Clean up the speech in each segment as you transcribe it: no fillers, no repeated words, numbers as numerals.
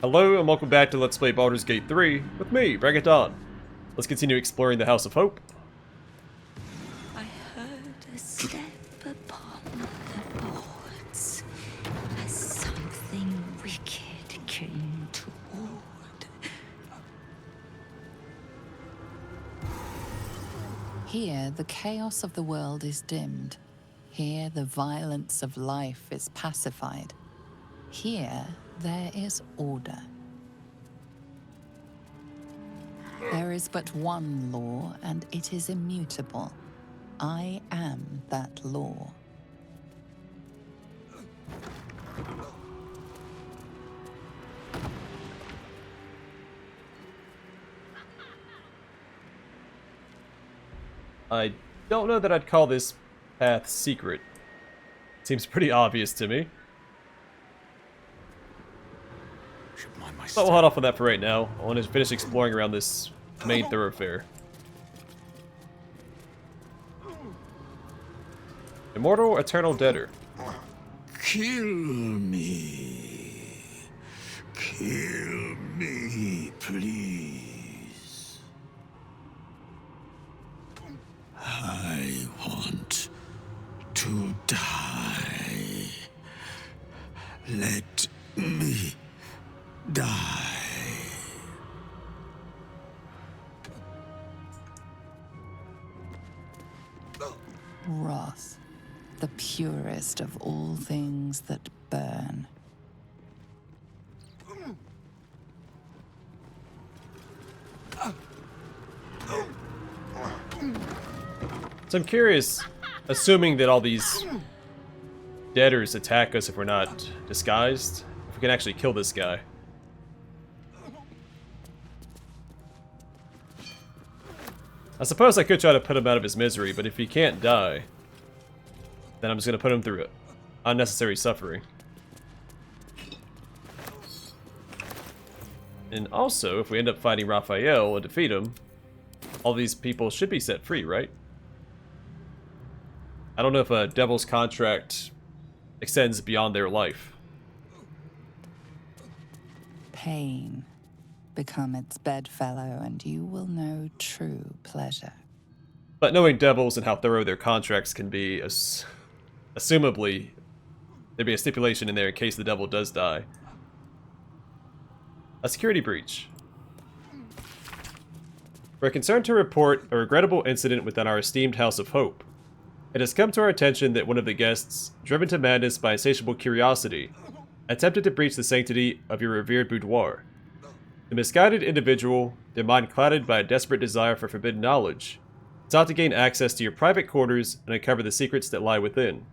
Hello and welcome back to Let's Play Baldur's Gate 3 with me, Bring It On. Let's continue exploring the House of Hope. I heard a step upon the boards as something wicked came toward. Here, the chaos of the world is dimmed. Here, the violence of life is pacified. Here, there is order. There is but one law, and it is immutable. I am that law. I don't know that I'd call this path secret. Seems pretty obvious to me. But we'll hold off on that for right now. I want to finish exploring around this main thoroughfare. Immortal Eternal Debtor. Kill me. Kill me, please. I want to die. Let me die. Wrath, the purest of all things that burn. So I'm curious, assuming that all these debtors attack us if we're not disguised, if we can actually kill this guy. I suppose I could try to put him out of his misery, but if he can't die, then I'm just going to put him through unnecessary suffering. And also, if we end up fighting Raphael and defeat him, all these people should be set free, right? I don't know if a devil's contract extends beyond their life. Pain. Become its bedfellow, and you will know true pleasure. But knowing devils and how thorough their contracts can be, assumably, there'd be a stipulation in there in case the devil does die. A security breach. We're concerned to report a regrettable incident within our esteemed House of Hope. It has come to our attention that one of the guests, driven to madness by insatiable curiosity, attempted to breach the sanctity of your revered boudoir. The misguided individual, their mind clouded by a desperate desire for forbidden knowledge, sought to gain access to your private quarters and uncover the secrets that lie within.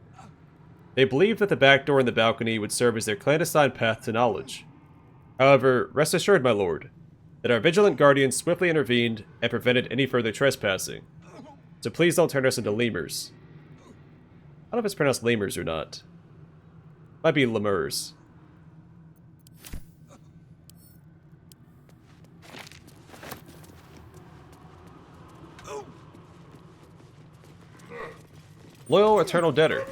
They believed that the back door in the balcony would serve as their clandestine path to knowledge. However, rest assured, my lord, that our vigilant guardians swiftly intervened and prevented any further trespassing. So please don't turn us into lemurs. I don't know if it's pronounced lemurs or not. Might be lemurs. Loyal Eternal Debtor.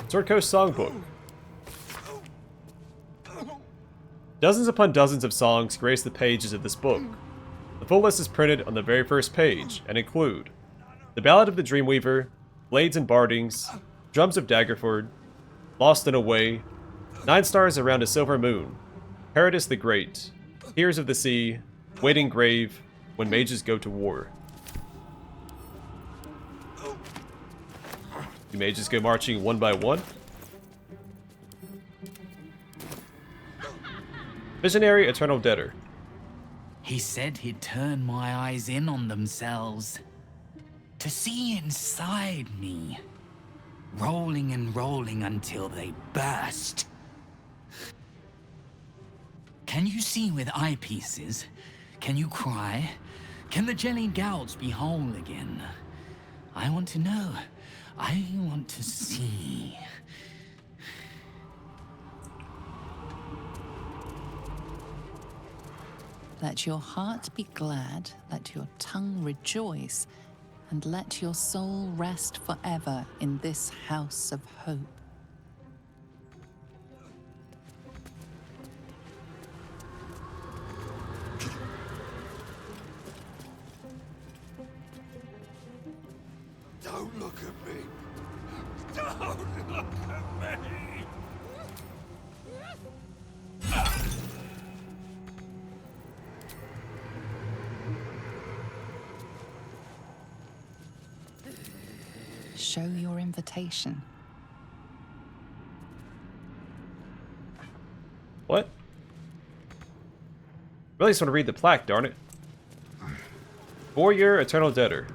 Sword Coast Songbook. Dozens upon dozens of songs grace the pages of this book. The full list is printed on the very first page and include The Ballad of the Dreamweaver, Blades and Bardings, Drums of Daggerford, Lost and Away, 9 Stars Around a Silver Moon, Paradis the Great, Tears of the Sea, Waiting Grave, When Mages Go to War. You may just go marching one by one. Visionary Eternal Debtor. He said he'd turn my eyes in on themselves. To see inside me. Rolling and rolling until they burst. Can you see with eyepieces? Can you cry? Can the jelly gouts be whole again? I want to know. I want to see. Let your heart be glad, let your tongue rejoice, and let your soul rest forever in this house of hope. Don't look at me. Don't look at me. Show your invitation. What? Really just want to read the plaque, darn it. For your eternal debtor.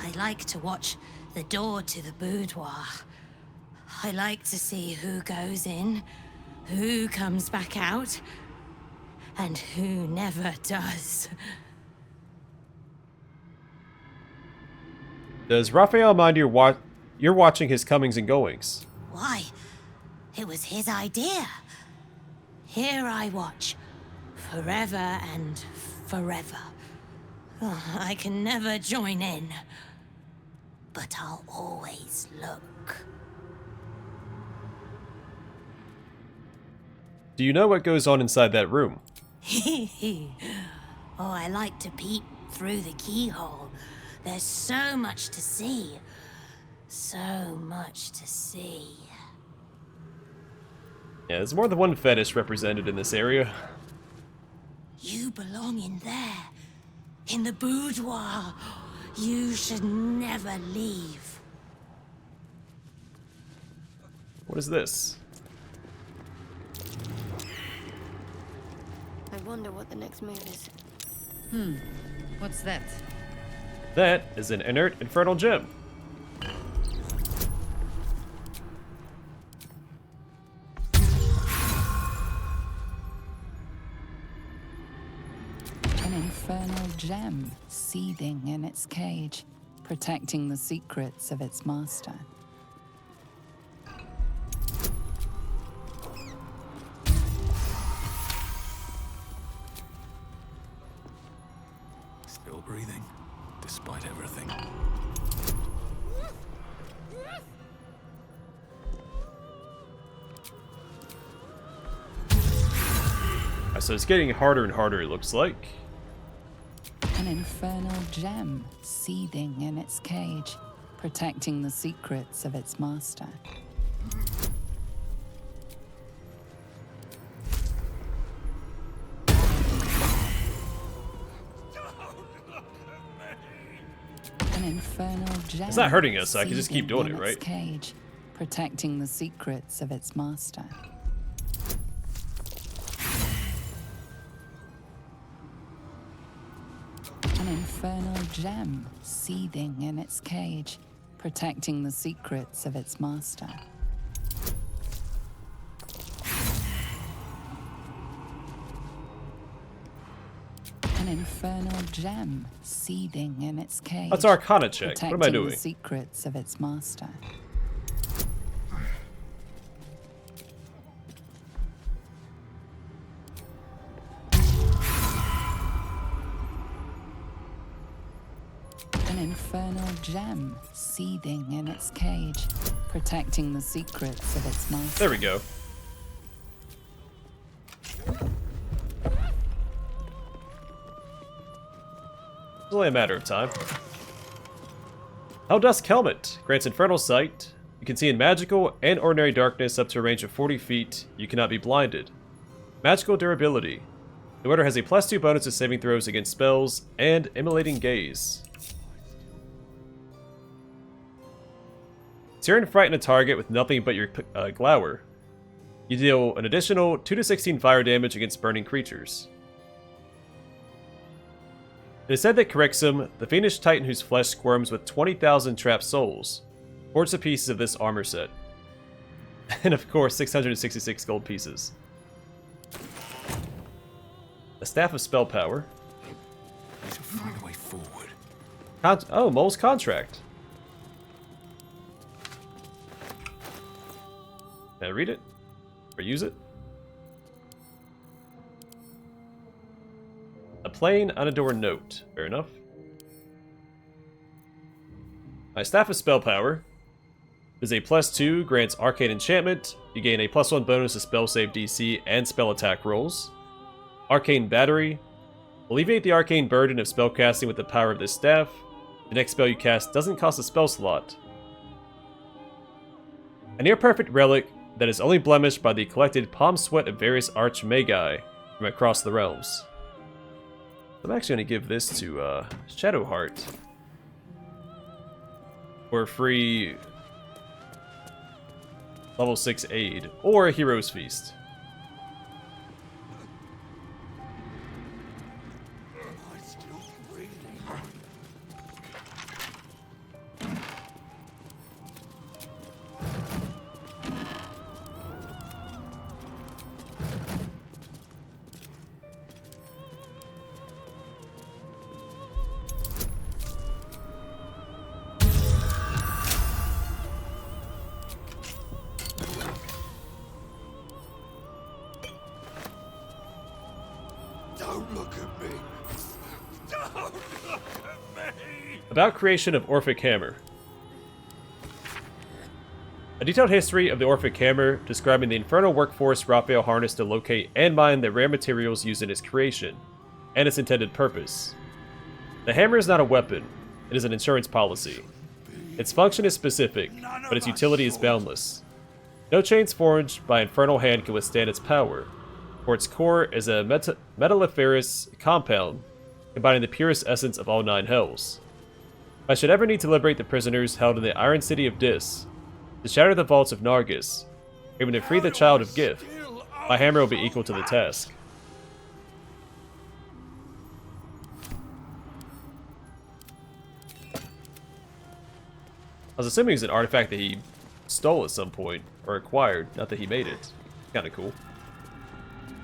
I like to watch the door to the boudoir. I like to see who goes in, who comes back out, and who never does. Does Raphael mind you're watching his comings and goings? Why? It was his idea. Here I watch, forever and forever. Oh, I can never join in, but I'll always look. Do you know what goes on inside that room? Oh, I like to peep through the keyhole. There's so much to see. So much to see. Yeah, there's more than one fetish represented in this area. You belong in there. In the boudoir. You should never leave. What is this? I wonder what the next move is. What's that? That is an inert infernal gem. An infernal gem seething in its cage, protecting the secrets of its master. Still breathing, despite everything. So it's getting harder and harder, it looks like. An infernal gem seething in its cage, protecting the secrets of its master. An infernal gem. It's not hurting us, so I can just keep doing seething it, in right? its cage, protecting the secrets of its master. An infernal gem seething in its cage, protecting the secrets of its master. An infernal gem seething in its cage. That's Arcana check. What protecting am I doing? the secrets of its master. An infernal gem seething in its cage, protecting the secrets of its master. There we go. It's only a matter of time. Helldusk Helmet grants infernal sight. You can see in magical and ordinary darkness up to a range of 40 feet. You cannot be blinded. Magical durability. The wearer has a +2 bonus to saving throws against spells and immolating gaze. Sear and frighten a target with nothing but your glower. You deal an additional 2 to 16 fire damage against burning creatures. It is said that Corexum, the fiendish titan whose flesh squirms with 20,000 trapped souls, hoards the pieces of this armor set. And of course, 666 gold pieces. A Staff of Spell Power. Need to find a way forward. Oh, Mole's Contract. Can I read it? Or use it? A plain, unadorned note. Fair enough. My Staff of Spell Power is a +2, grants Arcane Enchantment. You gain a +1 bonus to spell save DC and spell attack rolls. Arcane Battery. Alleviate the arcane burden of spellcasting with the power of this staff. The next spell you cast doesn't cost a spell slot. A near-perfect relic that is only blemished by the collected palm sweat of various archmagi from across the realms. I'm actually going to give this to Shadowheart for a free level 6 aid, or a Hero's Feast. I'm still breathing. Don't look at me. Don't look at me. About creation of Orphic Hammer. A detailed history of the Orphic Hammer, describing the infernal workforce Raphael harnessed to locate and mine the rare materials used in its creation, and its intended purpose. The hammer is not a weapon, it is an insurance policy. Its function is specific, but its utility is boundless. No chains forged by infernal hand can withstand its power, for its core is a metalliferous compound, combining the purest essence of all 9 hells. If I should ever need to liberate the prisoners held in the Iron City of Dis, to shatter the vaults of Nargis, or even to free the Child of Gith, my hammer will be equal to the task. I was assuming it was an artifact that he stole at some point, or acquired, not that he made it. Kinda cool.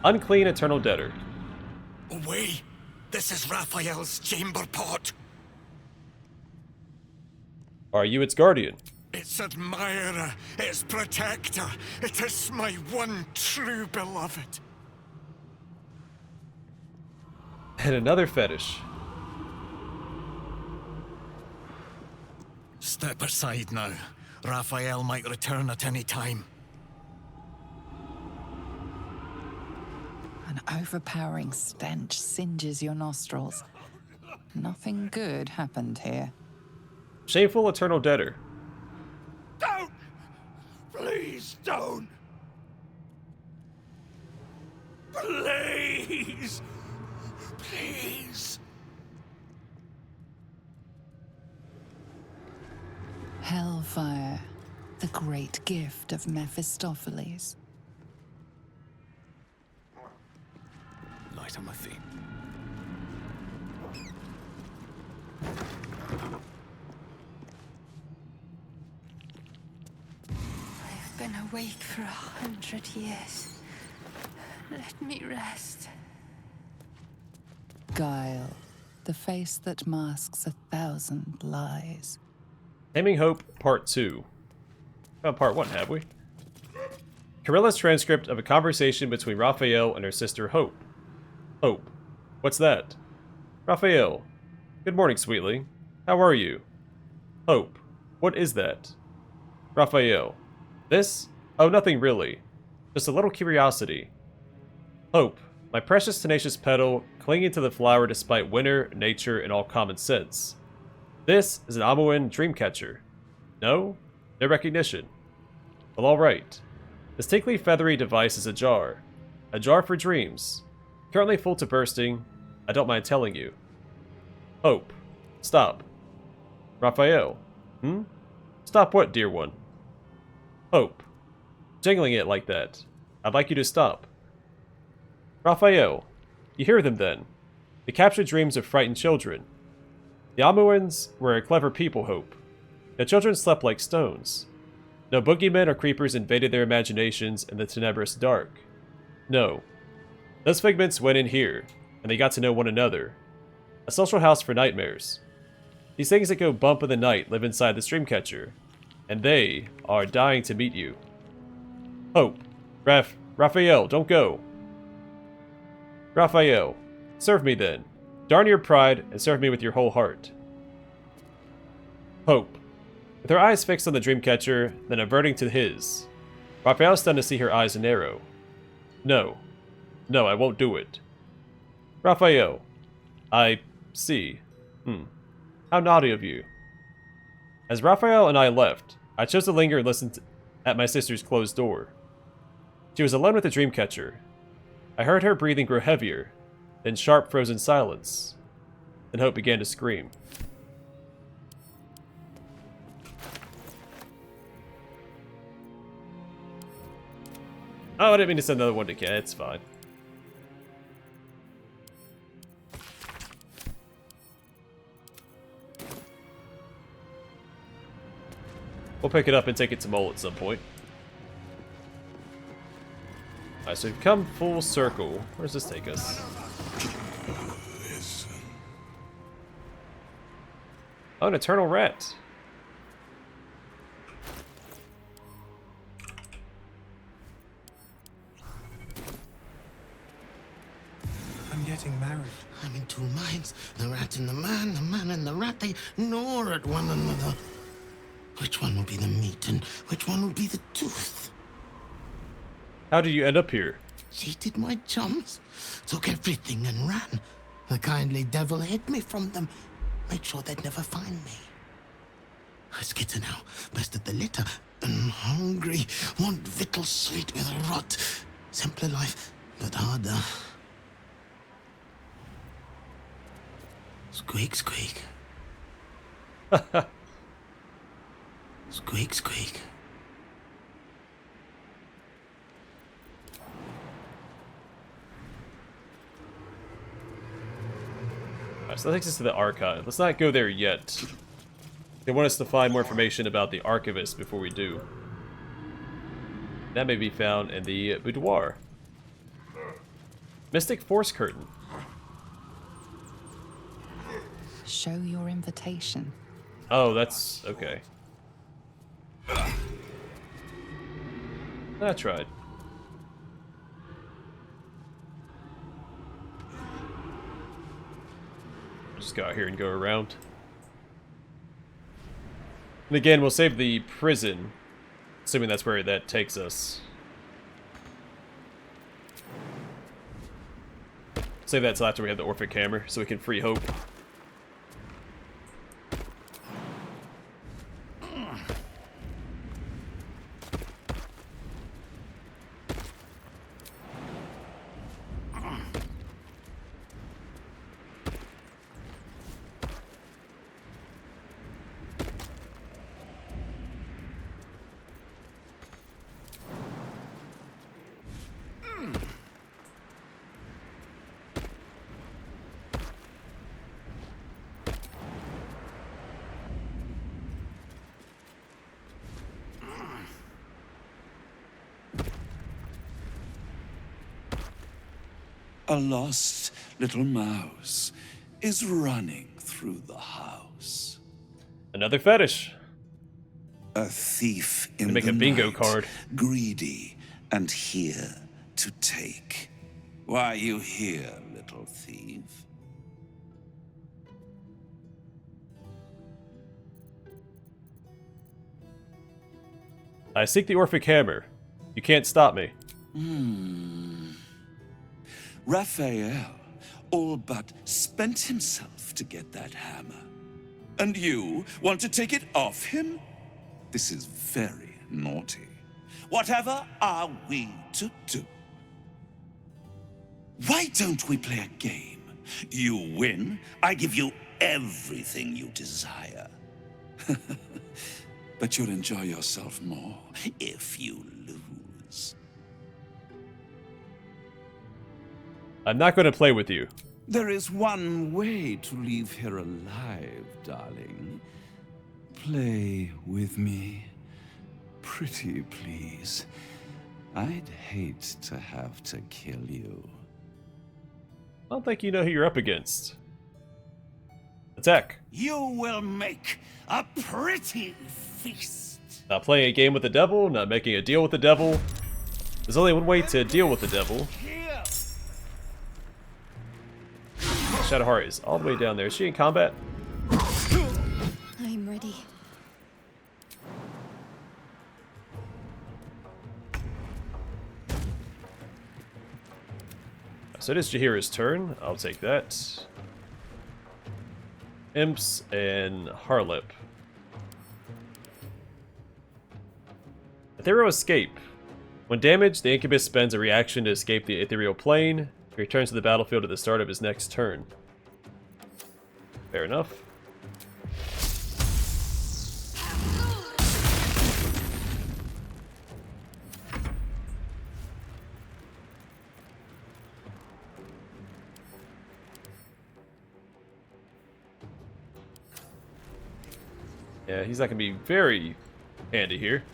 Unclean Eternal Debtor. Away! This is Raphael's chamber pot. Are you its guardian? Its admirer, its protector. It is my one true beloved. And another fetish. Step aside now. Raphael might return at any time. An overpowering stench singes your nostrils. Nothing good happened here. Shameful Eternal Debtor. Don't! Please don't! Please! Please! Hellfire, the great gift of Mephistopheles. Light on my feet. I've been awake for 100 years. Let me rest. Guile, the face that masks 1,000 lies. Taming Hope, Part 2. Found Part 1, have we? Carilla's transcript of a conversation between Raphael and her sister Hope. Hope. What's that? Raphael. Good morning, sweetling. How are you? Hope. What is that? Raphael. This? Oh, nothing really. Just a little curiosity. Hope. My precious tenacious petal, clinging to the flower despite winter, nature, and all common sense. This is an Amoan dreamcatcher. No? No recognition. Well, alright. This tinkly feathery device is a jar. A jar for dreams. Currently full to bursting. I don't mind telling you. Hope. Stop. Raphael. Stop what, dear one? Hope. Jingling it like that. I'd like you to stop. Raphael. You hear them then. It captured dreams of frightened children. The Amuans were a clever people, Hope. The children slept like stones. No boogeymen or creepers invaded their imaginations in the tenebrous dark. No. Those figments went in here, and they got to know one another. A social house for nightmares. These things that go bump in the night live inside the Streamcatcher, and they are dying to meet you. Hope. Raphael, don't go. Raphael, serve me then. Darn your pride, and serve me with your whole heart. Hope. With her eyes fixed on the Dreamcatcher, then averting to his. Raphael is stunned to see her eyes narrow. No. No, I won't do it. Raphael. I see. How naughty of you. As Raphael and I left, I chose to linger and listen at my sister's closed door. She was alone with the Dreamcatcher. I heard her breathing grow heavier, then sharp frozen silence. Then Hope began to scream. Oh, I didn't mean to send another one to Ken. It's fine. We'll pick it up and take it to Mole at some point. Alright, so we've come full circle. Where does this take us? Oh, an eternal rat. I'm getting married. I'm in two minds. The rat and the man and the rat, they gnaw at one another. Which one will be the meat and which one will be the tooth? How did you end up here? Cheated my chums, took everything and ran. The kindly devil hid me from them, made sure they'd never find me. I skitter now, best of the litter, and hungry, want victuals sweet with rot. Simpler life, but harder. Squeak, squeak. Squeak, squeak. Alright, so that takes us to the archive. Let's not go there yet. They want us to find more information about the archivist before we do. That may be found in the Boudoir. Mystic Force Curtain. Show your invitation. Oh, that's okay. I tried. Just go out here and go around. And again, we'll save the prison, assuming that's where that takes us. Save that till after we have the Orphic Hammer, so we can free Hope. A lost little mouse is running through the house. Another fetish. A thief in Make the a bingo night, card. greedy and here to take. Why are you here, little thief? I seek the Orphic Hammer. You can't stop me. Raphael all but spent himself to get that hammer. And you want to take it off him? This is very naughty. Whatever are we to do? Why don't we play a game? You win, I give you everything you desire. But you'll enjoy yourself more if you lose. I'm not going to play with you. There is one way to leave here alive, darling. Play with me. Pretty, please. I'd hate to have to kill you. I don't think you know who you're up against. Attack. You will make a pretty feast. Not playing a game with the devil, not making a deal with the devil. There's only one way to deal with the devil. Here. Shadowheart is all the way down there. Is she in combat? I'm ready. So it is Jaheira's turn. I'll take that. Imps and Harlip. Ethereal Escape. When damaged, the Incubus spends a reaction to escape the ethereal plane. He returns to the battlefield at the start of his next turn. Fair enough. Yeah, he's not gonna be very handy here.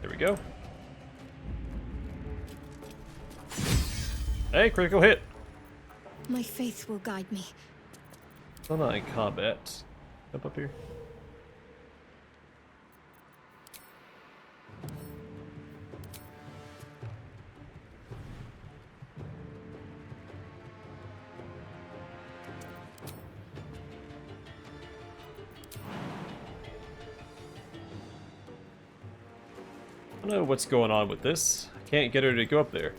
There we go. Hey, critical hit! My faith will guide me. Still not in combat. Jump up here. I don't know what's going on with this. I can't get her to go up there.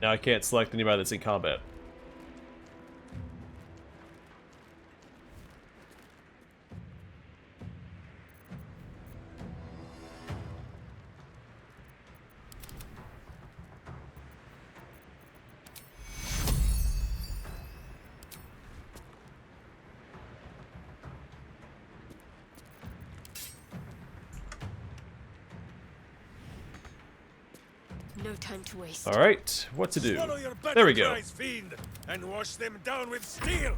Now I can't select anybody that's in combat. No time to waste. Alright, what to do? Swallow your There we go. cries, fiend, and wash them down with steel.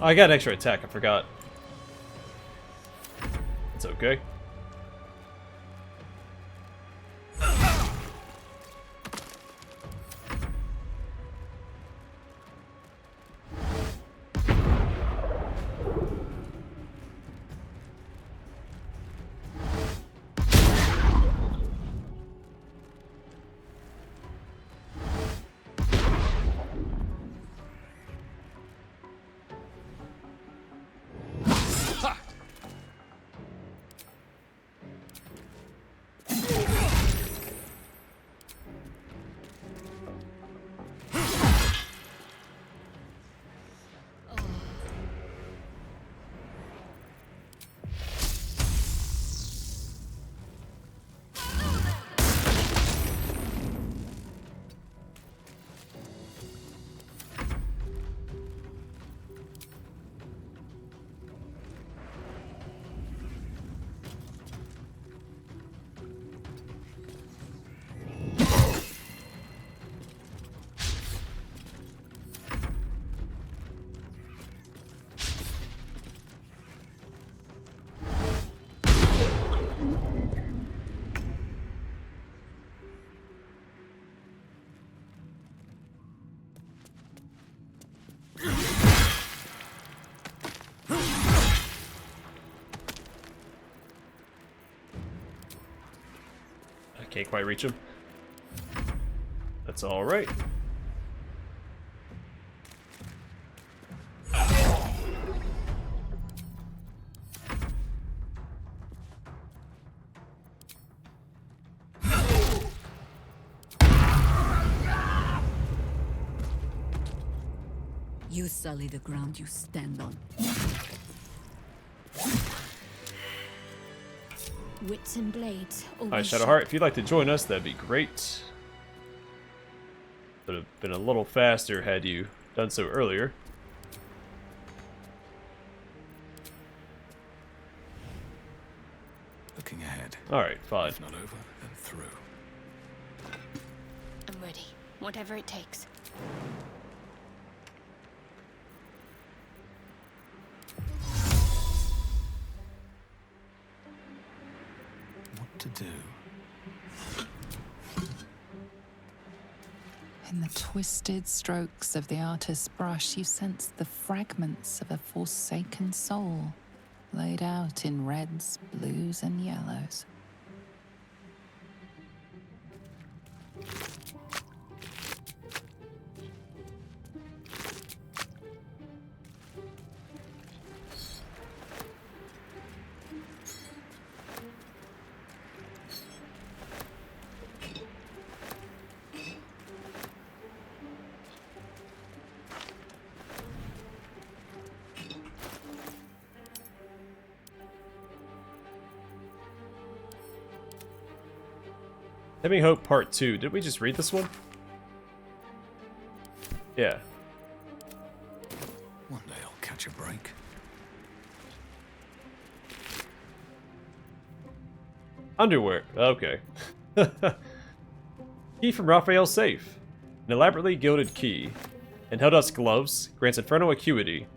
Oh, I got an extra attack, I forgot. It's okay. Can't quite reach him. That's alright. You sully the ground you stand on. Wits and blades. Alright, Shadowheart, if you'd like to join us, that'd be great. Would have been a little faster had you done so earlier. Looking ahead. Alright, fine. If not over, then through. I'm ready. Whatever it takes. What to do? In the twisted strokes of the artist's brush, you sense the fragments of a forsaken soul, laid out in reds, blues, and yellows. Having Hope Part 2. Did we just read this one? Yeah. One day I'll catch a break. Underwear. Okay. Key from Raphael's safe. An elaborately gilded key. And Helldusk's gloves grants Infernal Acuity.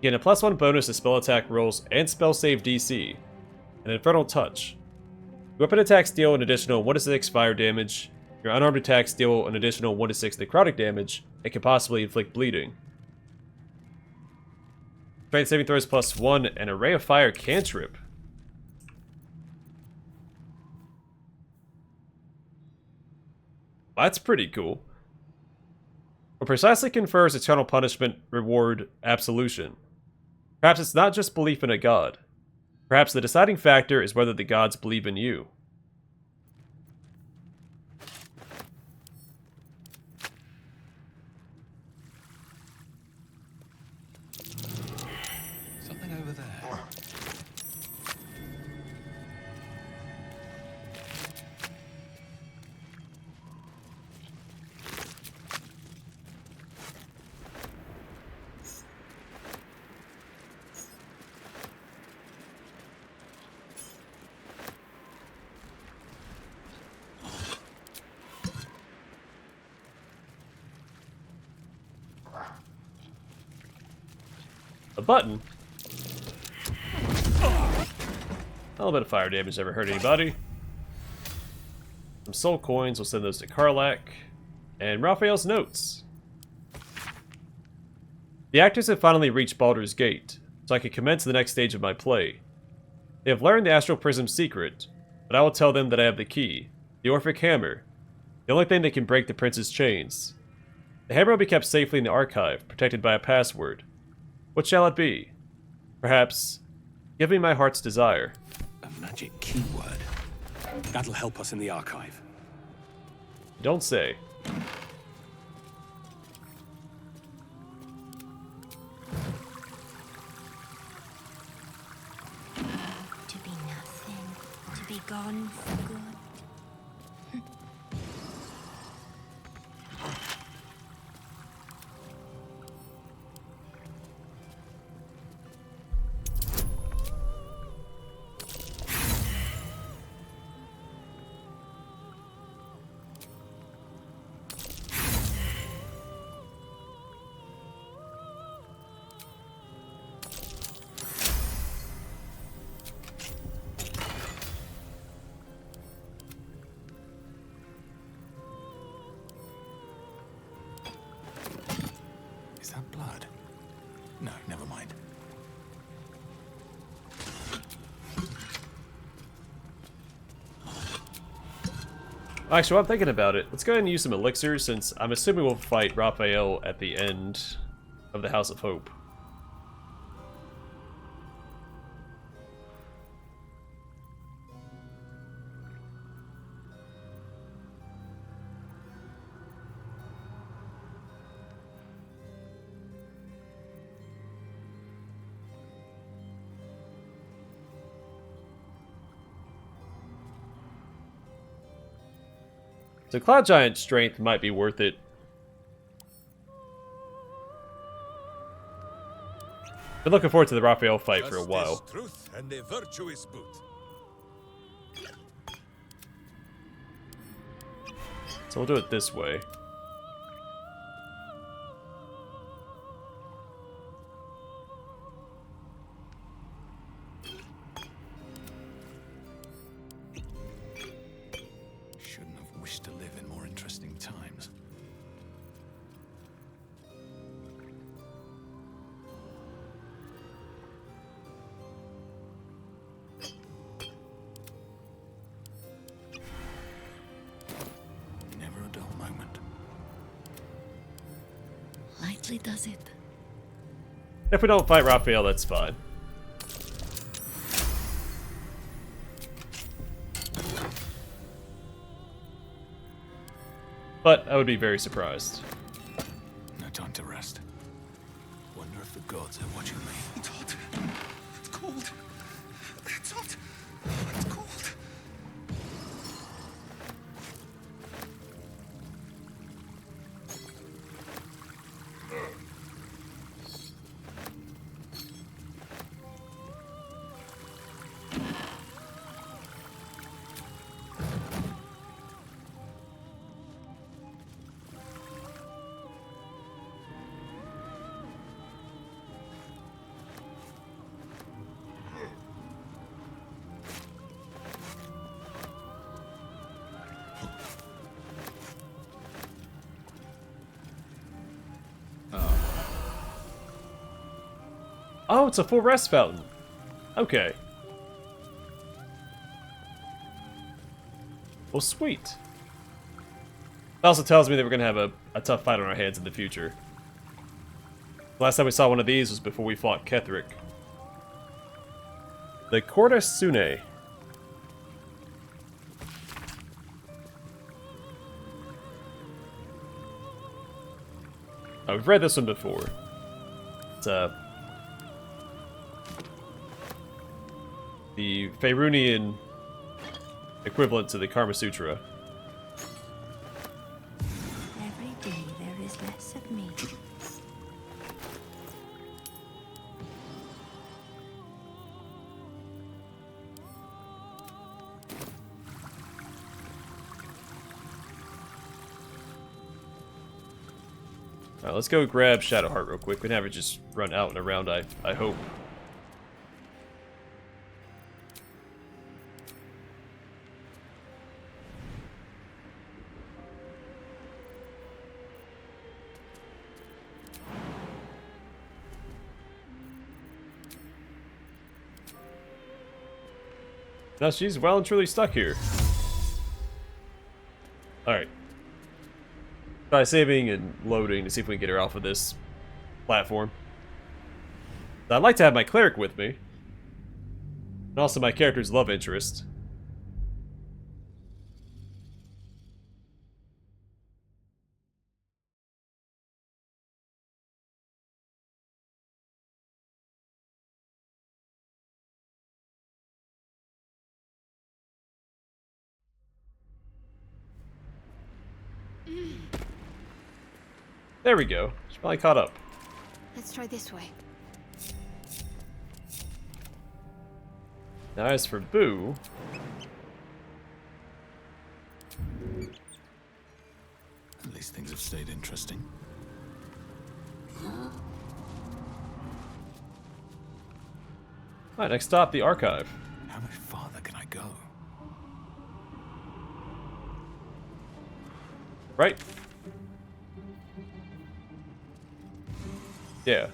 Gain a +1 bonus to spell attack rolls and spell save DC. An Infernal Touch. Weapon attacks deal an additional 1d6 fire damage. Your unarmed attacks deal an additional 1d6 necrotic damage and can possibly inflict bleeding. Strength saving throws +1 and a Ray of Fire cantrip. That's pretty cool. What precisely confers eternal punishment, reward, absolution. Perhaps it's not just belief in a god. Perhaps the deciding factor is whether the gods believe in you. Something over there. A button? A little bit of fire damage never hurt anybody. Some soul coins, we'll send those to Karlach. And Raphael's notes. The actors have finally reached Baldur's Gate, so I can commence the next stage of my play. They have learned the Astral Prism's secret, but I will tell them that I have the key, the Orphic Hammer, the only thing that can break the Prince's chains. The hammer will be kept safely in the archive, protected by a password. What shall it be? Perhaps, give me my heart's desire. A magic keyword. That'll help us in the archive. Don't say. To be nothing, to be gone for good. Actually, while I'm thinking about it, let's go ahead and use some elixirs, since I'm assuming we'll fight Raphael at the end of the House of Hope. So Cloud Giant strength might be worth it. Been looking forward to the Raphael fight for a while. Truth and a virtuous boot. So we'll do it this way. Shouldn't have wished to live in more interesting times. Never a dull moment. Lightly does it. If we don't fight Raphael, that's fine. But I would be very surprised. No time to rest. Wonder if the gods are watching me. It's hot. It's cold. It's hot. It's cold. Oh, it's a full rest fountain. Okay. Well, sweet. It also tells me that we're going to have a tough fight on our hands in the future. Last time we saw one of these was before we fought Ketheric. The Corda Sune. Oh, we've read this one before. It's the Faerunian equivalent to the Karma Sutra. Every day there is less of me. Alright, let's go grab Shadowheart real quick. We never just run out and around, I hope. Now she's well and truly stuck here. Alright. Try saving and loading to see if we can get her off of this platform. I'd like to have my cleric with me. And also my character's love interest. There we go. She's probably caught up. Let's try this way. Now as for Boo... At least things have stayed interesting. Alright, next stop, the archive. How much farther can I go? Right? Yeah.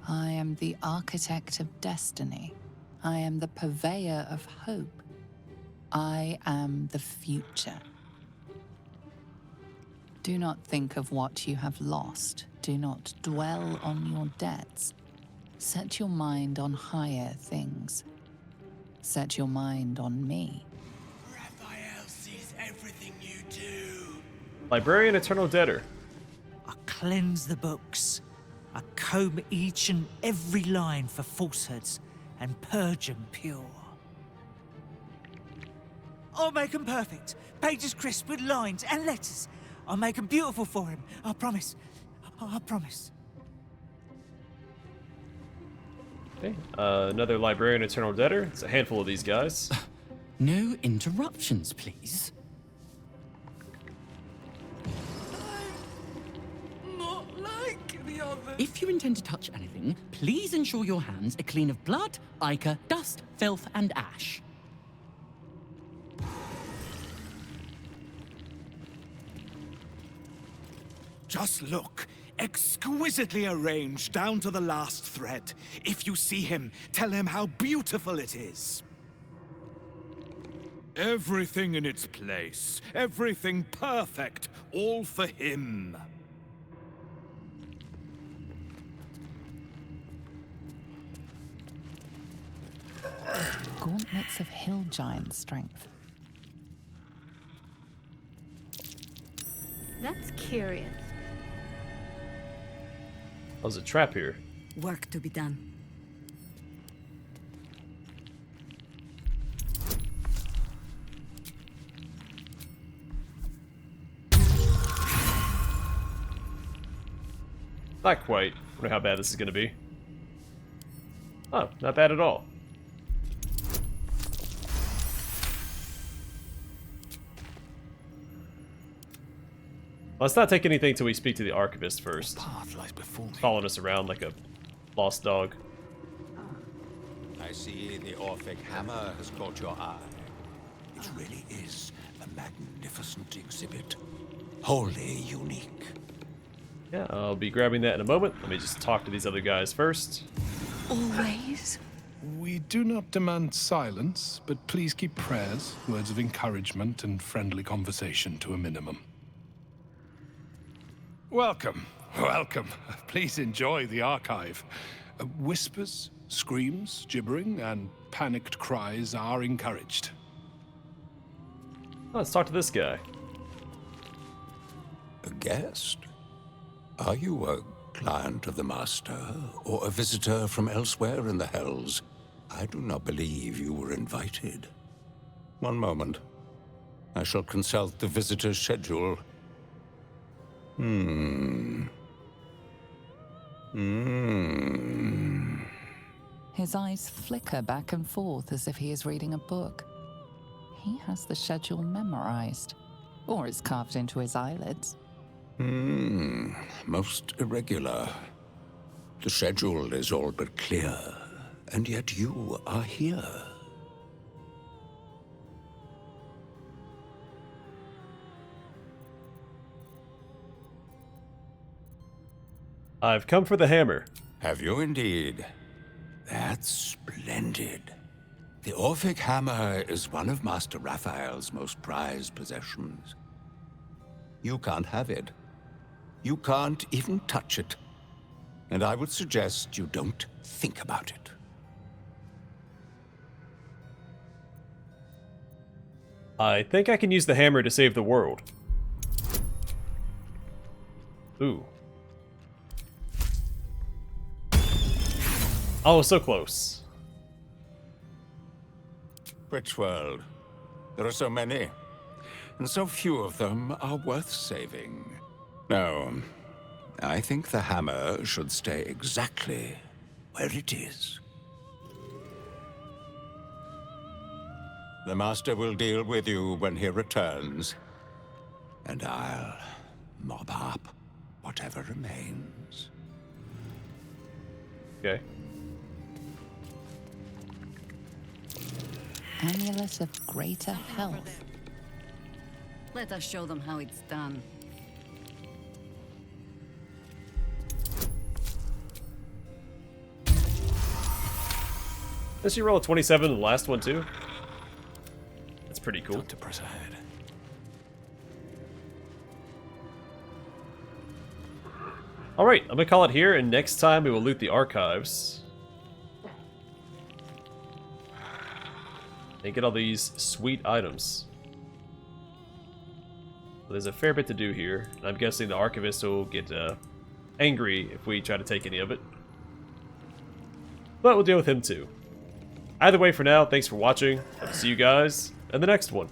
I am the architect of destiny. I am the purveyor of hope. I am the future. Do not think of what you have lost. Do not dwell on your debts. Set your mind on higher things. Set your mind on me. Raphael sees everything you do. Librarian Eternal Debtor. I cleanse the books. I comb each and every line for falsehoods and purge them pure. I'll make them perfect. Pages crisp with lines and letters. I'll make them beautiful for him. I promise. I promise. Okay, another Librarian Eternal Debtor. It's a handful of these guys. No interruptions, please. Not like the others. If you intend to touch anything, please ensure your hands are clean of blood, ichor, dust, filth, and ash. Just look. Exquisitely arranged down to the last thread. If you see him, tell him how beautiful it is. Everything in its place. Everything perfect. All for him. Gauntlets of hill giant strength. That's curious. There's a trap here. Work to be done. Not quite. I wonder how bad this is going to be. Oh, not bad at all. Let's not take anything till we speak to the Archivist first. Path lies before me. Following us around like a lost dog. I see the Orphic hammer has caught your eye. It really is a magnificent exhibit. Wholly unique. Yeah, I'll be grabbing that in a moment. Let me just talk to these other guys first. Always. We do not demand silence, but please keep prayers, words of encouragement, and friendly conversation to a minimum. Welcome, welcome. Please enjoy the archive. Whispers, screams, gibbering, and panicked cries are encouraged. Let's talk to this guy. A guest? Are you a client of the Master, or a visitor from elsewhere in the Hells? I do not believe you were invited. One moment. I shall consult the visitor's schedule. His eyes flicker back and forth as if he is reading a book. He has the schedule memorized, or it's carved into his eyelids. Most irregular. The schedule is all but clear, and yet you are here. I've come for the hammer. Have you indeed? That's splendid. The Orphic hammer is one of Master Raphael's most prized possessions. You can't have it. You can't even touch it. And I would suggest you don't think about it. I think I can use the hammer to save the world. Ooh. Oh, so close. Which world? There are so many, and so few of them are worth saving. No, I think the hammer should stay exactly where it is. The Master will deal with you when he returns, and I'll mop up whatever remains. Okay. Amulet of greater health. Let us show them how it's done. Does she roll a 27 in the last one too? That's pretty cool. To press ahead. Alright, I'm gonna call it here, and next time we will loot the archives. And get all these sweet items. There's a fair bit to do here, and I'm guessing the archivist will get angry if we try to take any of it. But we'll deal with him too. Either way, for now, thanks for watching. I'll see you guys in the next one.